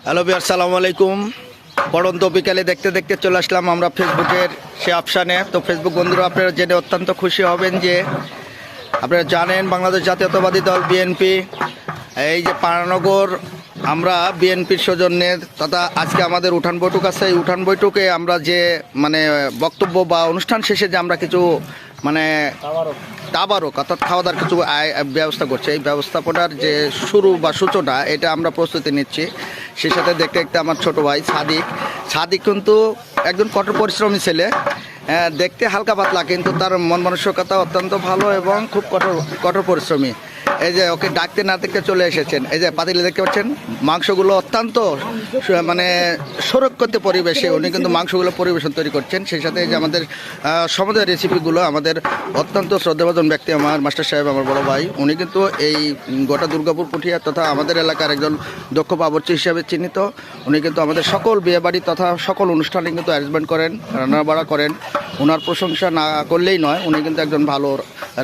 Hello ভাই, আসসালামু আলাইকুম। পড়ন্ত বিকালে দেখতে দেখতে চলে আসলাম আমরা ফেসবুকের সে অপশানে। তো ফেসবুক বন্ধুরা, আপনারা জেনে অত্যন্ত খুশি হবেন যে আপনারা জানেন বাংলাদেশ জাতীয়তাবাদী দল বিএনপি এই যে পারানগর আমরা বিএনপির সৌজন্যের তথা আজকে আমাদের উঠান বৈঠক আছে। এই উঠান বৈঠকে আমরা যে বক্তব্য বা অনুষ্ঠান শেষে যে আমরা কিছু তাবারক অর্থাৎ খাওয়া দাওয়ার কিছু ব্যবস্থা করছে। এই ব্যবস্থাপনার যে শুরু বা সূচনা এটা আমরা প্রস্তুতি নিচ্ছি। সে সাথে দেখতে দেখতে আমার ছোট ভাই সাদিক কিন্তু একজন কঠোর পরিশ্রমী ছেলে। দেখতে হালকা পাতলা, কিন্তু তার মন মানসিকতা অত্যন্ত ভালো এবং খুব কঠোর পরিশ্রমী। এই যে ওকে ডাকতে না দেখতে চলে এসেছেন। এই যে পাতিলে দেখতে পাচ্ছেন মাংসগুলো অত্যন্ত সুরক্ষিত পরিবেশে উনি কিন্তু মাংসগুলো পরিবেশন তৈরি করছেন। সেই সাথে এই যে আমাদের সমুদ্রের রেসিপিগুলো আমাদের অত্যন্ত শ্রদ্ধাভাজন ব্যক্তি আমার মাস্টার সাহেব, আমার বড় ভাই, উনি কিন্তু এই গোটা দুর্গাপুর পুঠিয়া তথা আমাদের এলাকার একজন দক্ষ বাবুর্চি হিসাবে চিহ্নিত। উনি কিন্তু আমাদের সকল বিয়েবাড়ি তথা সকল অনুষ্ঠানে কিন্তু অ্যারেঞ্জমেন্ট করেন, রান্নাবাড়া করেন। ওনার প্রশংসা না করলেই নয়, উনি কিন্তু একজন ভালো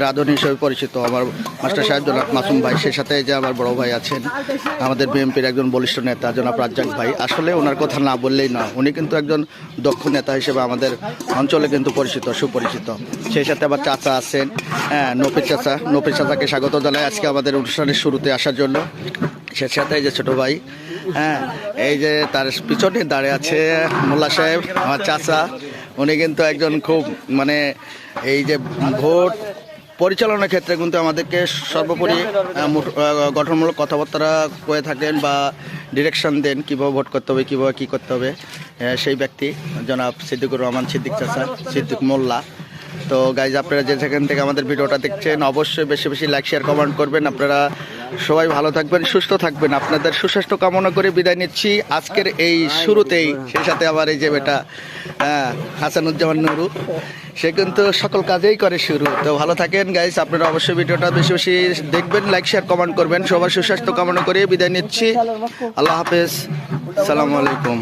রাঁধুনি হিসেবে পরিচিত আমার মাস্টার সাহেব জনাব মাসুম ভাই। সেই সাথে যে আমার বড় ভাই আছেন আমাদের বিএনপির একজন বলিষ্ঠ নেতা জনাব রাজ্জাক ভাই। আসলে ওনার কথা না বললেই নয়, উনি কিন্তু একজন দক্ষ নেতা হিসেবে আমাদের অঞ্চলে কিন্তু সুপরিচিত। সেই সাথে আবার চাচা আছেন, নফির চাচাকে স্বাগত জানাই আজকে আমাদের অনুষ্ঠানের শুরুতে আসার জন্য। সে সাথে এই যে ছোটো ভাই, এই যে তার পিছনে দাঁড়িয়ে আছে মোল্লা সাহেব আমার চাচা। উনি কিন্তু একজন খুব এই যে ভোট পরিচালনার ক্ষেত্রে কিন্তু আমাদেরকে সর্বোপরি গঠনমূলক কথাবার্তা করে থাকেন বা ডিরেকশন দেন কীভাবে ভোট করতে হবে, কীভাবে কী করতে হবে। সেই ব্যক্তি জনাব সিদ্দিকুর রহমান সিদ্দিক মোল্লা। তো গাইজ, আপনারা যে সেখান থেকে আমাদের ভিডিওটা দেখছেন অবশ্যই বেশি বেশি লাইক শেয়ার কমেন্ট করবেন। আপনারা সবাই ভালো থাকবেন, সুস্থ থাকবেন। আপনাদের সুস্বাস্থ্য কামনা করে বিদায় নিচ্ছি আজকের এই শুরুতেই। সেই সাথে আবার এই যে বেটা হাসানুজ্জামান নুরু, সে কিন্তু সকল কাজেই করে শুরু। তো ভালো থাকেন গাইজ, আপনারা অবশ্যই ভিডিওটা বেশি বেশি দেখবেন, লাইক শেয়ার কমেন্ট করবেন। সবার সুস্বাস্থ্য কামনা করে বিদায় নিচ্ছি। আল্লাহ হাফেজ, আসসালামু আলাইকুম।